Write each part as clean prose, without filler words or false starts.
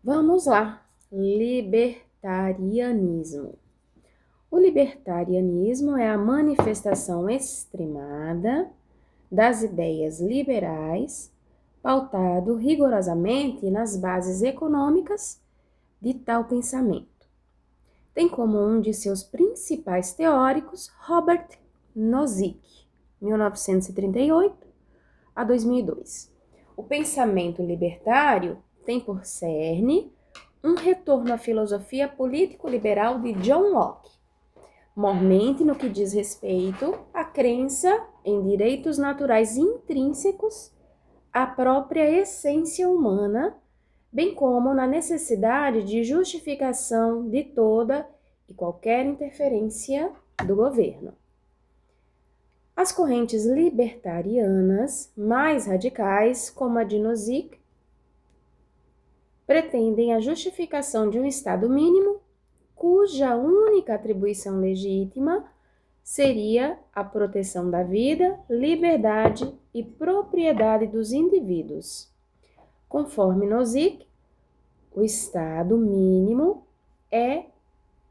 Vamos lá. Libertarianismo. O libertarianismo é a manifestação extremada das ideias liberais, pautado rigorosamente nas bases econômicas de tal pensamento. Tem como um de seus principais teóricos Robert Nozick, 1938 a 2002. O pensamento libertário tem por cerne um retorno à filosofia político-liberal de John Locke, mormente no que diz respeito à crença em direitos naturais intrínsecos à própria essência humana, bem como na necessidade de justificação de toda e qualquer interferência do governo. As correntes libertarianas mais radicais, como a de Nozick, pretendem a justificação de um Estado mínimo, cuja única atribuição legítima seria a proteção da vida, liberdade e propriedade dos indivíduos. Conforme Nozick, o Estado mínimo é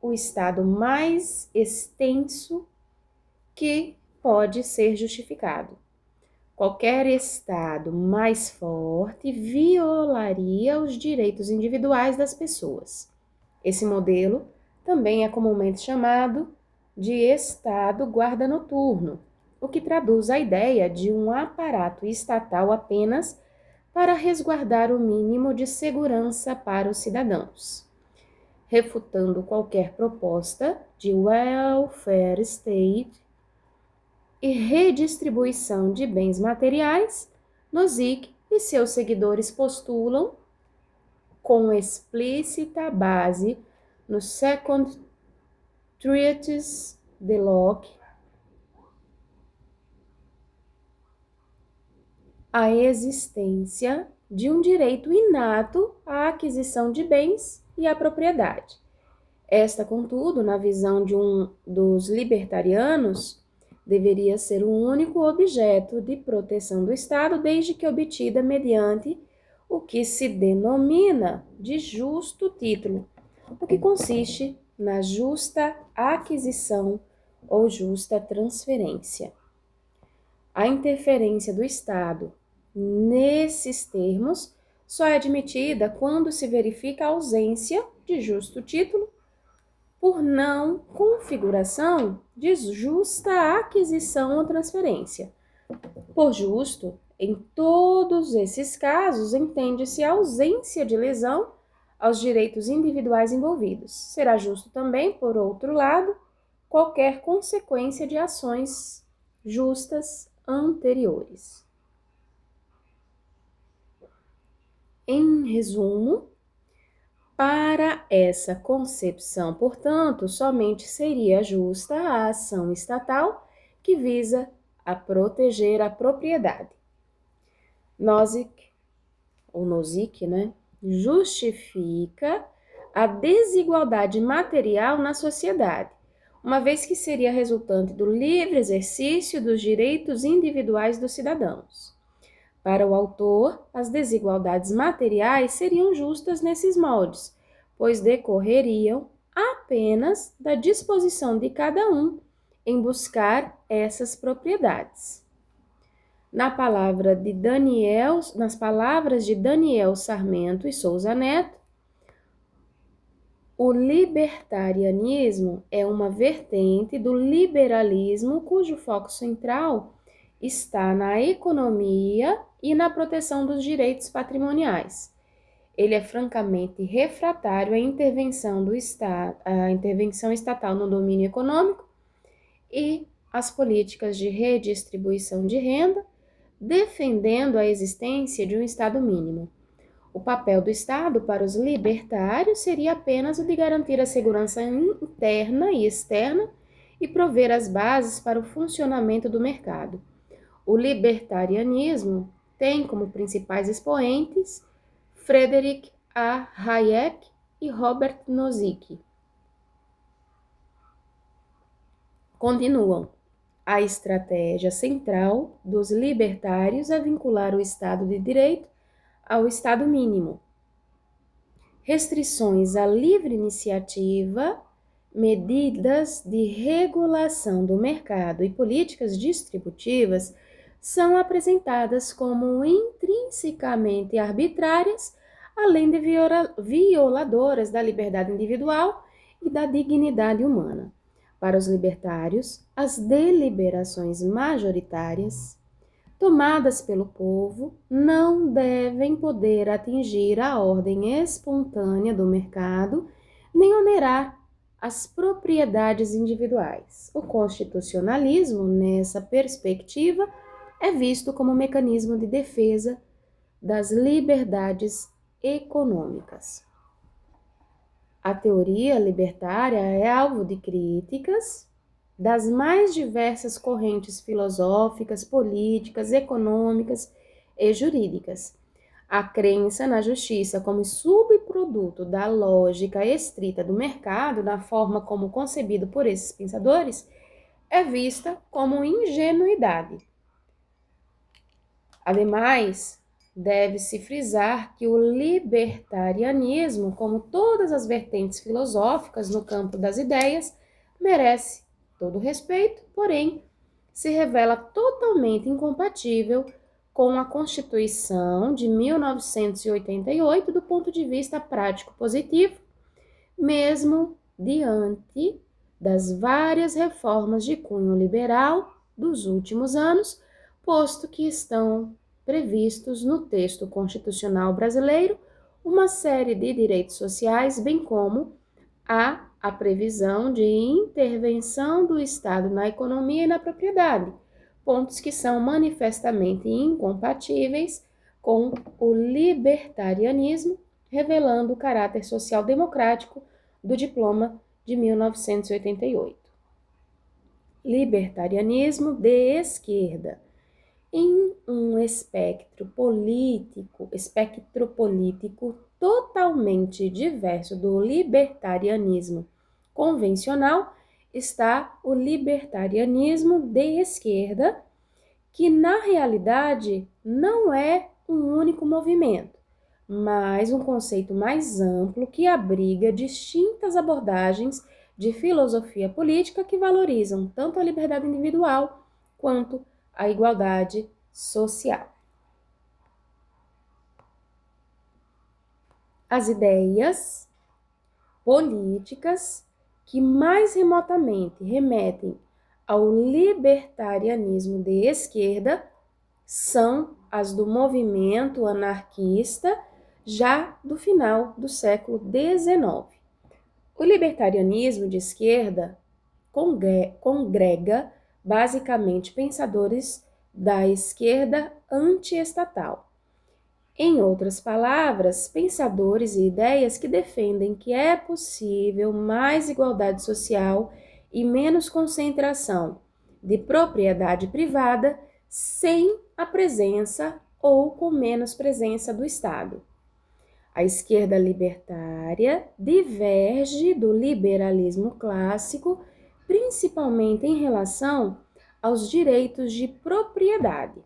o Estado mais extenso que pode ser justificado. Qualquer Estado mais forte violaria os direitos individuais das pessoas. Esse modelo também é comumente chamado de Estado guarda noturno, o que traduz a ideia de um aparato estatal apenas para resguardar o mínimo de segurança para os cidadãos. Refutando qualquer proposta de welfare state e redistribuição de bens materiais, Nozick e seus seguidores postulam, com explícita base no Second Treatise de Locke, a existência de um direito inato à aquisição de bens e à propriedade. Esta, contudo, na visão dos libertarianos, deveria ser o único objeto de proteção do Estado, desde que obtida mediante o que se denomina de justo título, o que consiste na justa aquisição ou justa transferência. A interferência do Estado nesses termos só é admitida quando se verifica a ausência de justo título por não configuração de justa aquisição ou transferência. Por justo, em todos esses casos, entende-se a ausência de lesão aos direitos individuais envolvidos. Será justo também, por outro lado, qualquer consequência de ações justas anteriores. Em resumo, para essa concepção, portanto, somente seria justa a ação estatal que visa a proteger a propriedade. Nozick, justifica a desigualdade material na sociedade, uma vez que seria resultante do livre exercício dos direitos individuais dos cidadãos. Para o autor, as desigualdades materiais seriam justas nesses moldes, pois decorreriam apenas da disposição de cada um em buscar essas propriedades. Nas palavras de Daniel Sarmento e Souza Neto, o libertarianismo é uma vertente do liberalismo cujo foco central está na economia e na proteção dos direitos patrimoniais. Ele é francamente refratário à intervenção estatal no domínio econômico e às políticas de redistribuição de renda, defendendo a existência de um Estado mínimo. O papel do Estado para os libertários seria apenas o de garantir a segurança interna e externa e prover as bases para o funcionamento do mercado. O libertarianismo tem como principais expoentes Friedrich A. Hayek e Robert Nozick. Continuam. A estratégia central dos libertários é vincular o Estado de Direito ao Estado mínimo, restrições à livre iniciativa, medidas de regulação do mercado e políticas distributivas são apresentadas como intrinsecamente arbitrárias, além de violadoras da liberdade individual e da dignidade humana. Para os libertários, as deliberações majoritárias, tomadas pelo povo, não devem poder atingir a ordem espontânea do mercado, nem onerar as propriedades individuais. O constitucionalismo, nessa perspectiva, é visto como um mecanismo de defesa das liberdades econômicas. A teoria libertária é alvo de críticas das mais diversas correntes filosóficas, políticas, econômicas e jurídicas. A crença na justiça como subproduto da lógica estrita do mercado, na forma como concebido por esses pensadores, é vista como ingenuidade. Ademais, deve-se frisar que o libertarianismo, como todas as vertentes filosóficas no campo das ideias, merece todo respeito, porém, se revela totalmente incompatível com a Constituição de 1988 do ponto de vista prático positivo, mesmo diante das várias reformas de cunho liberal dos últimos anos, posto que estão previstos no texto constitucional brasileiro uma série de direitos sociais, bem como a previsão de intervenção do Estado na economia e na propriedade, pontos que são manifestamente incompatíveis com o libertarianismo, revelando o caráter social-democrático do diploma de 1988. Libertarianismo de esquerda. Em um espectro político totalmente diverso do libertarianismo convencional, está o libertarianismo de esquerda, que na realidade não é um único movimento, mas um conceito mais amplo que abriga distintas abordagens de filosofia política que valorizam tanto a liberdade individual quanto a igualdade social. As ideias políticas que mais remotamente remetem ao libertarianismo de esquerda são as do movimento anarquista já do final do século XIX. O libertarianismo de esquerda congrega basicamente pensadores da esquerda antiestatal. Em outras palavras, pensadores e ideias que defendem que é possível mais igualdade social e menos concentração de propriedade privada sem a presença ou com menos presença do Estado. A esquerda libertária diverge do liberalismo clássico, principalmente em relação aos direitos de propriedade.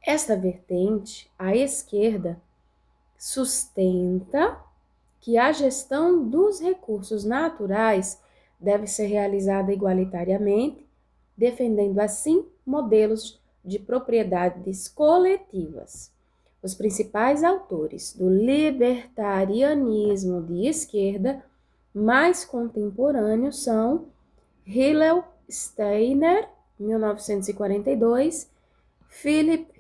Esta vertente, à esquerda, sustenta que a gestão dos recursos naturais deve ser realizada igualitariamente, defendendo assim modelos de propriedades coletivas. Os principais autores do libertarianismo de esquerda mais contemporâneos são Hillel Steiner, 1942, Philip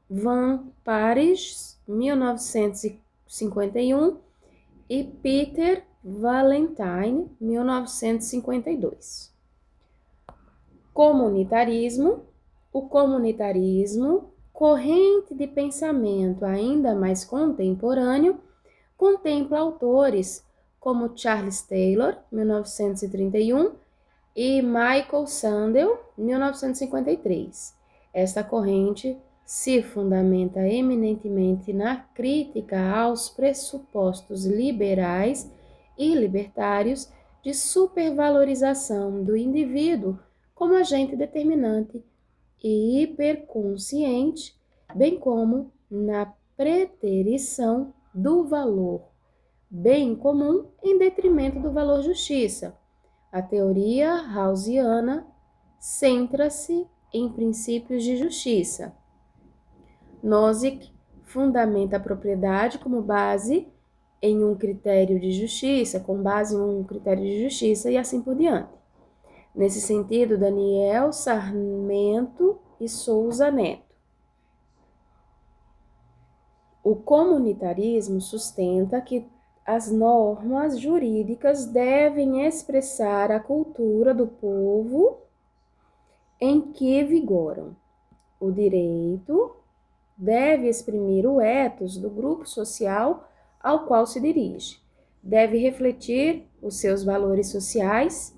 Van Parijs, 1951, e Peter Valentine, 1952. Comunitarismo. O comunitarismo, corrente de pensamento ainda mais contemporâneo, contempla autores como Charles Taylor, 1931, e Michael Sandel, 1953. Esta corrente se fundamenta eminentemente na crítica aos pressupostos liberais e libertários de supervalorização do indivíduo como agente determinante e hiperconsciente, bem como na preterição do valor bem comum em detrimento do valor justiça. A teoria Rawlsiana centra-se em princípios de justiça. Nozick fundamenta a propriedade como base em um critério de justiça, com base em um critério de justiça e assim por diante. Nesse sentido, Daniel Sarmento e Souza Neto. O comunitarismo sustenta que as normas jurídicas devem expressar a cultura do povo em que vigoram. O direito deve exprimir o ethos do grupo social ao qual se dirige. Deve refletir os seus valores sociais.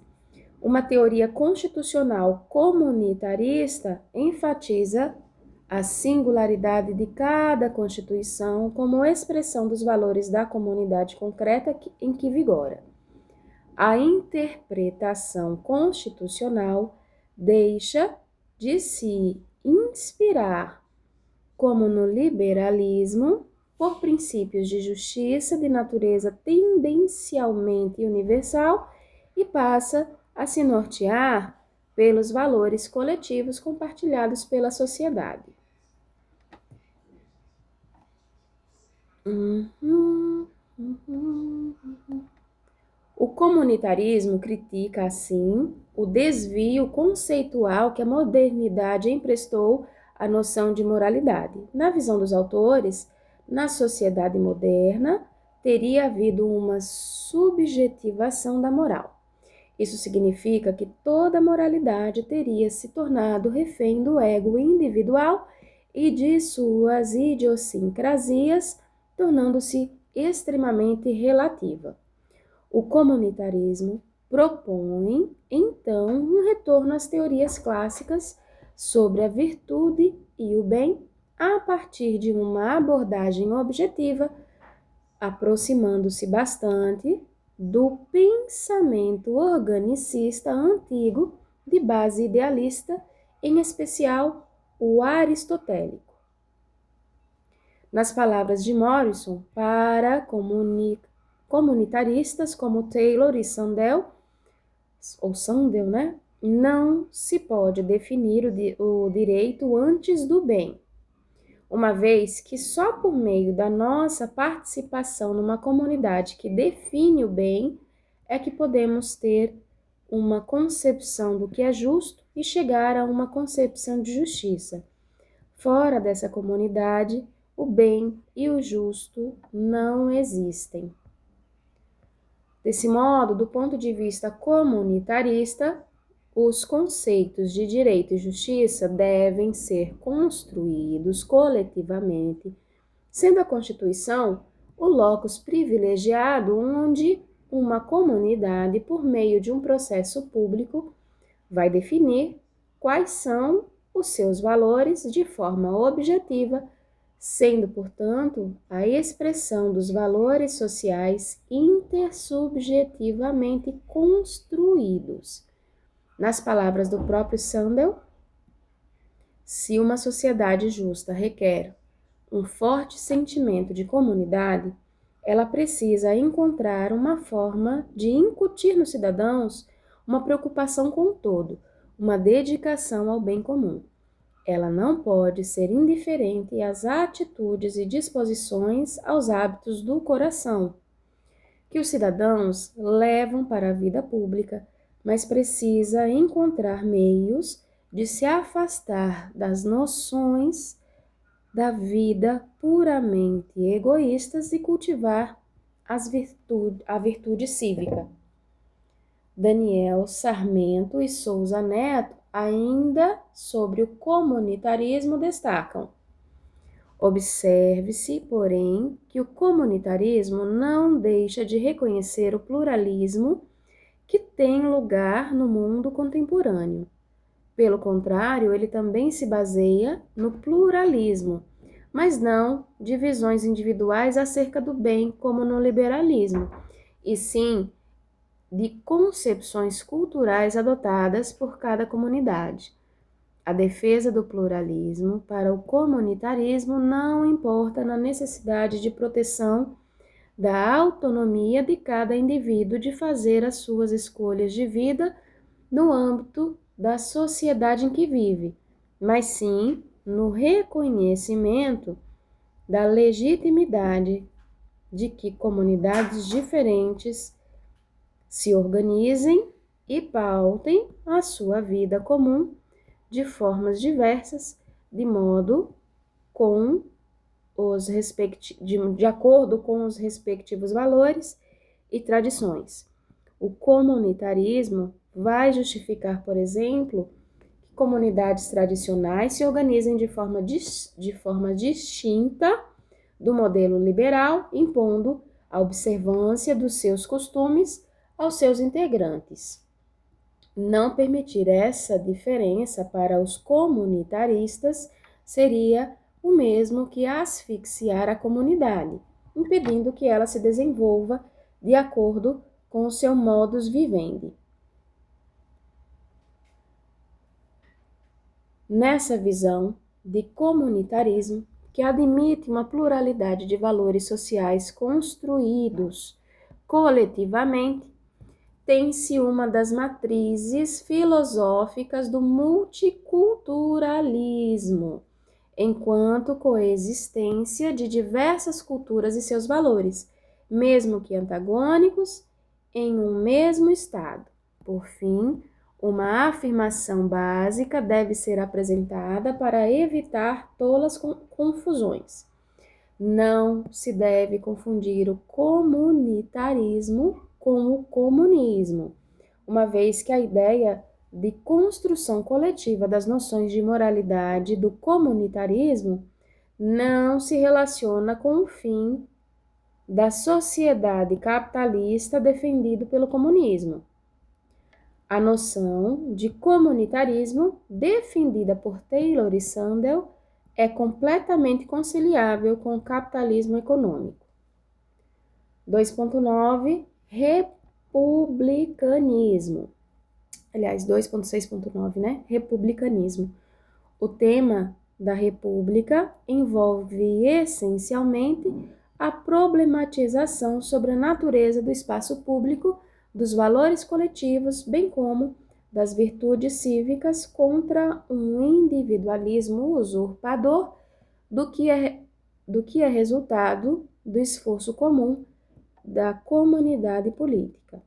Uma teoria constitucional comunitarista enfatiza a singularidade de cada Constituição como expressão dos valores da comunidade concreta em que vigora. A interpretação constitucional deixa de se inspirar, como no liberalismo, por princípios de justiça de natureza tendencialmente universal e passa a se nortear pelos valores coletivos compartilhados pela sociedade. O comunitarismo critica, assim, o desvio conceitual que a modernidade emprestou à noção de moralidade. Na visão dos autores, na sociedade moderna, teria havido uma subjetivação da moral. Isso significa que toda moralidade teria se tornado refém do ego individual e de suas idiosincrasias, tornando-se extremamente relativa. O comunitarismo propõe, então, um retorno às teorias clássicas sobre a virtude e o bem a partir de uma abordagem objetiva, aproximando-se bastante do pensamento organicista antigo de base idealista, em especial o aristotélico. Nas palavras de Morrison, para comunitaristas como Taylor e Sandel, não se pode definir o direito antes do bem, uma vez que só por meio da nossa participação numa comunidade que define o bem é que podemos ter uma concepção do que é justo e chegar a uma concepção de justiça. Fora dessa comunidade, o bem e o justo não existem. Desse modo, do ponto de vista comunitarista, os conceitos de direito e justiça devem ser construídos coletivamente, sendo a Constituição o locus privilegiado onde uma comunidade, por meio de um processo público, vai definir quais são os seus valores de forma objetiva, sendo, portanto, a expressão dos valores sociais intersubjetivamente construídos. Nas palavras do próprio Sandel, se uma sociedade justa requer um forte sentimento de comunidade, ela precisa encontrar uma forma de incutir nos cidadãos uma preocupação com o todo, uma dedicação ao bem comum. Ela não pode ser indiferente às atitudes e disposições, aos hábitos do coração, que os cidadãos levam para a vida pública, mas precisa encontrar meios de se afastar das noções da vida puramente egoístas e cultivar a virtude cívica. Daniel Sarmento e Souza Neto, ainda sobre o comunitarismo, destacam: observe-se, porém, que o comunitarismo não deixa de reconhecer o pluralismo que tem lugar no mundo contemporâneo. Pelo contrário, ele também se baseia no pluralismo, mas não de visões individuais acerca do bem como no liberalismo, e sim de concepções culturais adotadas por cada comunidade. A defesa do pluralismo para o comunitarismo não importa na necessidade de proteção da autonomia de cada indivíduo de fazer as suas escolhas de vida no âmbito da sociedade em que vive, mas sim no reconhecimento da legitimidade de que comunidades diferentes se organizem e pautem a sua vida comum de formas diversas, de acordo com os respectivos valores e tradições. O comunitarismo vai justificar, por exemplo, que comunidades tradicionais se organizem de forma distinta do modelo liberal, impondo a observância dos seus costumes aos seus integrantes. Não permitir essa diferença para os comunitaristas seria o mesmo que asfixiar a comunidade, impedindo que ela se desenvolva de acordo com o seu modus vivendi. Nessa visão de comunitarismo, que admite uma pluralidade de valores sociais construídos coletivamente, tem-se uma das matrizes filosóficas do multiculturalismo, enquanto coexistência de diversas culturas e seus valores, mesmo que antagônicos, em um mesmo estado. Por fim, uma afirmação básica deve ser apresentada para evitar tolas confusões. Não se deve confundir o comunitarismo com o comunismo, uma vez que a ideia de construção coletiva das noções de moralidade do comunitarismo não se relaciona com o fim da sociedade capitalista defendido pelo comunismo. A noção de comunitarismo, defendida por Taylor e Sandel, é completamente conciliável com o capitalismo econômico. 2.9 Republicanismo. Aliás, 2.6.9, né? Republicanismo. O tema da república envolve essencialmente a problematização sobre a natureza do espaço público, dos valores coletivos, bem como das virtudes cívicas contra um individualismo usurpador do que é resultado do esforço comum da comunidade política.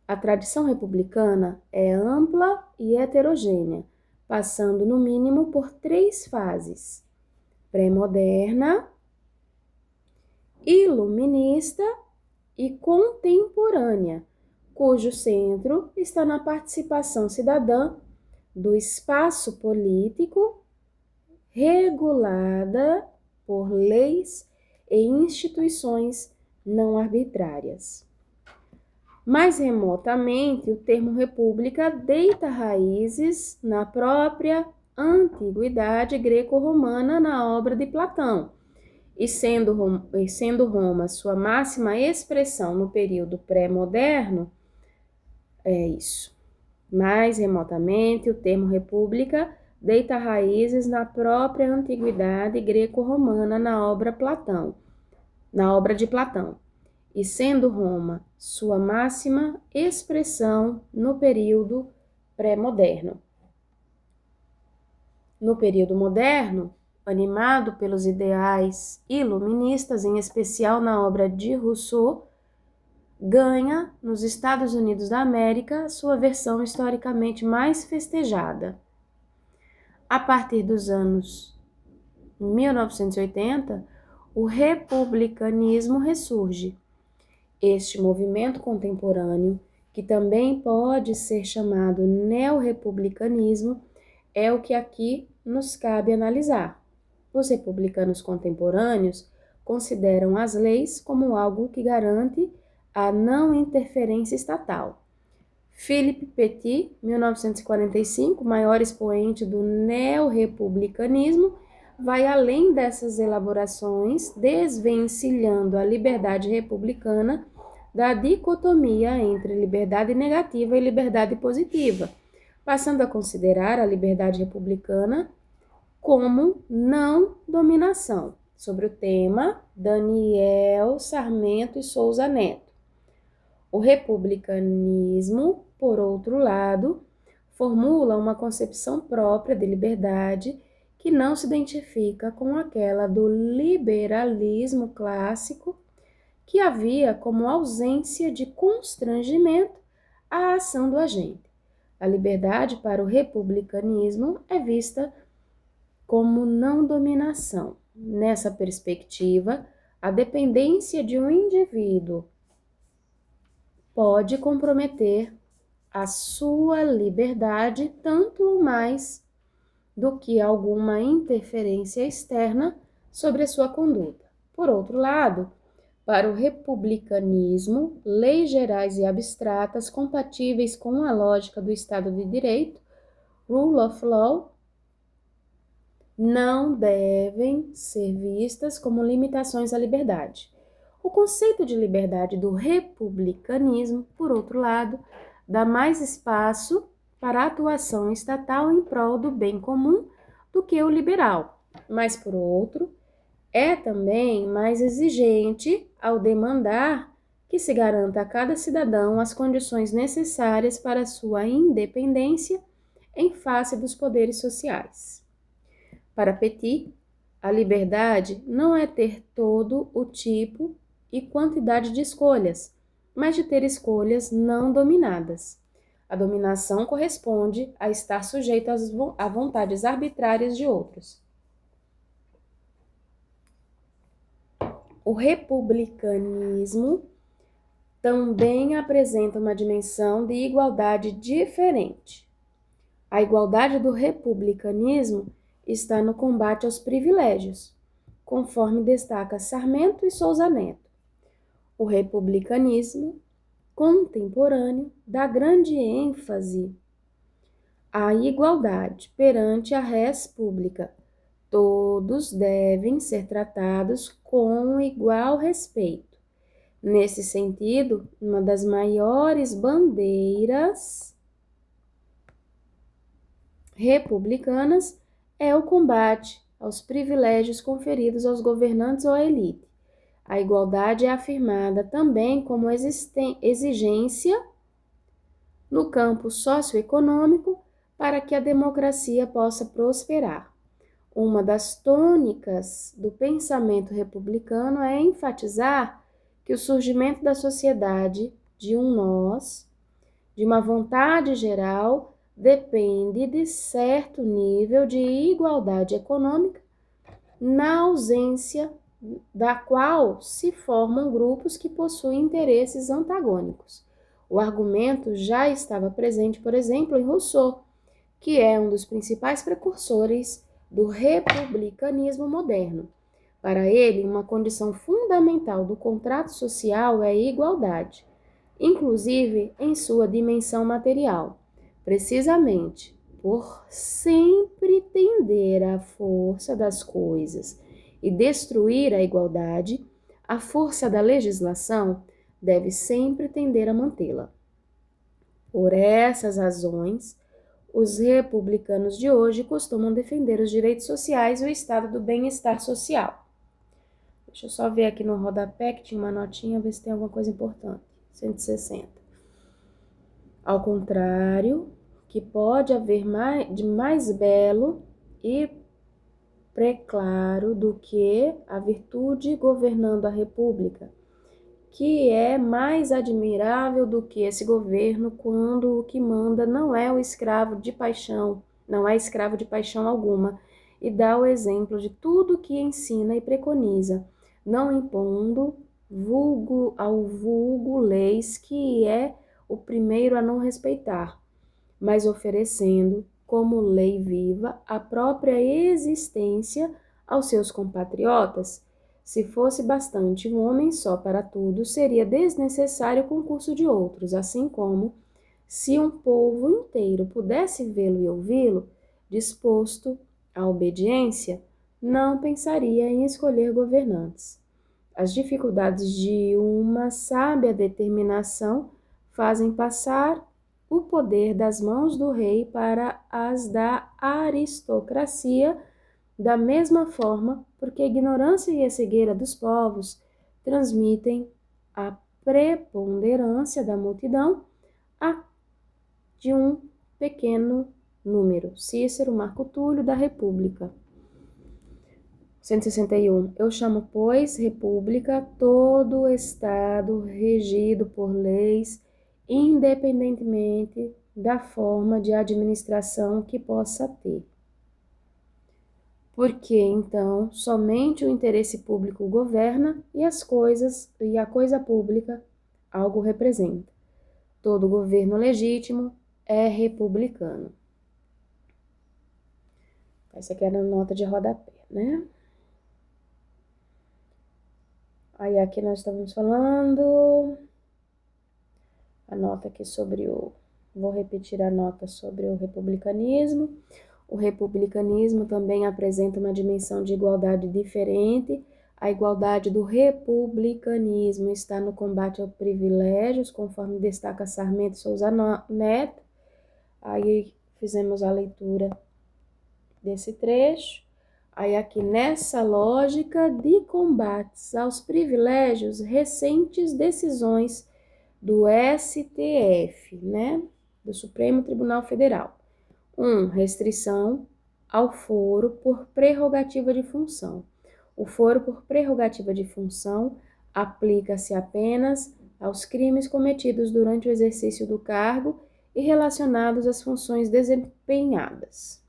A tradição republicana é ampla e heterogênea, passando no mínimo por 3 fases: pré-moderna, iluminista e contemporânea, cujo centro está na participação cidadã do espaço político, regulada por leis e instituições não arbitrárias. Mais remotamente, o termo república deita raízes na própria antiguidade greco-romana na obra de Platão, e sendo Roma sua máxima expressão no período pré-moderno, é isso. Mais remotamente, o termo república deita raízes na própria antiguidade greco-romana na obra de Platão, e sendo Roma sua máxima expressão no período pré-moderno. No período moderno, animado pelos ideais iluministas, em especial na obra de Rousseau, ganha, nos Estados Unidos da América, sua versão historicamente mais festejada. A partir dos anos 1980, o republicanismo ressurge. Este movimento contemporâneo, que também pode ser chamado neorrepublicanismo, é o que aqui nos cabe analisar. Os republicanos contemporâneos consideram as leis como algo que garante a não interferência estatal. Philippe Petit, 1945, maior expoente do neorrepublicanismo, vai além dessas elaborações, desvencilhando a liberdade republicana da dicotomia entre liberdade negativa e liberdade positiva, passando a considerar a liberdade republicana como não dominação, sobre o tema Daniel Sarmento e Souza Neto. O republicanismo, por outro lado, formula uma concepção própria de liberdade que não se identifica com aquela do liberalismo clássico, que havia como ausência de constrangimento à ação do agente. A liberdade para o republicanismo é vista como não dominação. Nessa perspectiva, a dependência de um indivíduo pode comprometer a sua liberdade tanto mais do que alguma interferência externa sobre a sua conduta. Por outro lado, para o republicanismo, leis gerais e abstratas compatíveis com a lógica do Estado de Direito, rule of law, não devem ser vistas como limitações à liberdade. O conceito de liberdade do republicanismo, por outro lado, dá mais espaço para a atuação estatal em prol do bem comum do que o liberal, mas, por outro, é também mais exigente ao demandar que se garanta a cada cidadão as condições necessárias para sua independência em face dos poderes sociais. Para Petit, a liberdade não é ter todo o tipo e quantidade de escolhas, mas de ter escolhas não dominadas. A dominação corresponde a estar sujeito a vontades arbitrárias de outros. O republicanismo também apresenta uma dimensão de igualdade diferente. A igualdade do republicanismo está no combate aos privilégios, conforme destaca Sarmento e Souza Neto. O republicanismo contemporâneo dá grande ênfase à igualdade perante a res pública. Todos devem ser tratados com igual respeito. Nesse sentido, uma das maiores bandeiras republicanas é o combate aos privilégios conferidos aos governantes ou à elite. A igualdade é afirmada também como exigência no campo socioeconômico para que a democracia possa prosperar. Uma das tônicas do pensamento republicano é enfatizar que o surgimento da sociedade, de um nós, de uma vontade geral, depende de certo nível de igualdade econômica, na ausência da qual se formam grupos que possuem interesses antagônicos. O argumento já estava presente, por exemplo, em Rousseau, que é um dos principais precursores do republicanismo moderno. Para ele, uma condição fundamental do contrato social é a igualdade, inclusive em sua dimensão material. Precisamente por sempre tender à força das coisas e destruir a igualdade, a força da legislação deve sempre tender a mantê-la. Por essas razões, os republicanos de hoje costumam defender os direitos sociais e o estado do bem-estar social. Deixa eu só ver aqui no rodapé que tinha uma notinha, ver se tem alguma coisa importante. 160. Ao contrário, que pode haver de mais belo e preclaro do que a virtude governando a república, que é mais admirável do que esse governo quando o que manda não é o escravo de paixão, não é escravo de paixão alguma, e dá o exemplo de tudo que ensina e preconiza, não impondo ao vulgo leis que é o primeiro a não respeitar, mas oferecendo como lei viva a própria existência aos seus compatriotas. Se fosse bastante um homem só para tudo, seria desnecessário o concurso de outros, assim como, se um povo inteiro pudesse vê-lo e ouvi-lo, disposto à obediência, não pensaria em escolher governantes. As dificuldades de uma sábia determinação fazem passar o poder das mãos do rei para as da aristocracia, da mesma forma, porque a ignorância e a cegueira dos povos transmitem a preponderância da multidão a de um pequeno número. Cícero, Marco Túlio, da República. 161. Eu chamo, pois, república todo o Estado regido por leis, independentemente da forma de administração que possa ter. Porque, então, somente o interesse público governa e a coisa pública algo representa. Todo governo legítimo é republicano. Essa aqui era a nota de rodapé, né? Aí aqui nós estamos falando a nota aqui sobre vou repetir a nota sobre o republicanismo. O republicanismo também apresenta uma dimensão de igualdade diferente. A igualdade do republicanismo está no combate aos privilégios, conforme destaca Sarmento Souza Neto. Aí fizemos a leitura desse trecho. Aí aqui nessa lógica de combates aos privilégios, recentes decisões do STF, né, do Supremo Tribunal Federal. 1. Restrição ao foro por prerrogativa de função. O foro por prerrogativa de função aplica-se apenas aos crimes cometidos durante o exercício do cargo e relacionados às funções desempenhadas.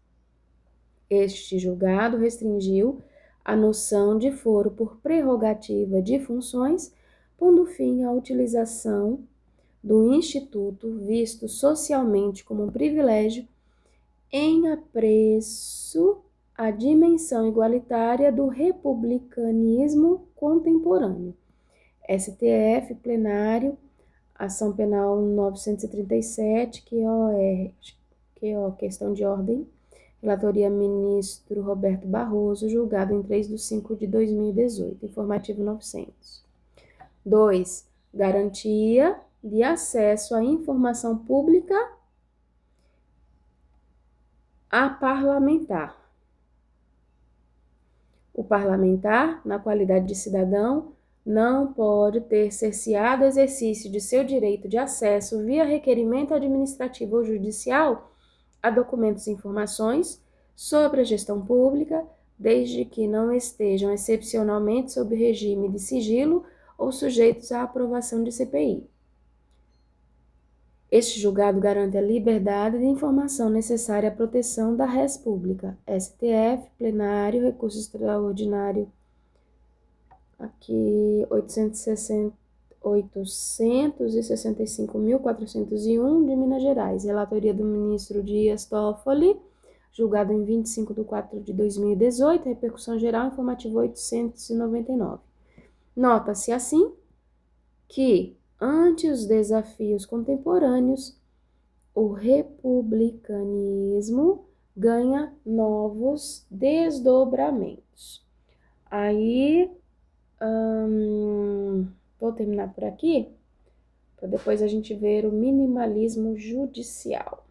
Este julgado restringiu a noção de foro por prerrogativa de funções, pondo fim à utilização do instituto visto socialmente como um privilégio em apreço à dimensão igualitária do republicanismo contemporâneo. STF, plenário, ação penal 937, QO, questão de ordem, relatoria ministro Roberto Barroso, julgado em 3/5/2018, informativo 900. 2. Garantia de acesso à informação pública a parlamentar. O parlamentar, na qualidade de cidadão, não pode ter cerceado o exercício de seu direito de acesso via requerimento administrativo ou judicial a documentos e informações sobre a gestão pública, desde que não estejam excepcionalmente sob regime de sigilo ou sujeitos à aprovação de CPI. Este julgado garante a liberdade de informação necessária à proteção da res pública. STF, plenário, recurso extraordinário, aqui 865.401 de Minas Gerais. Relatoria do ministro Dias Toffoli, julgado em 25/4/2018, repercussão geral, informativo 899. Nota-se assim que, ante os desafios contemporâneos, o republicanismo ganha novos desdobramentos. Aí, vou terminar por aqui, para depois a gente ver o minimalismo judicial.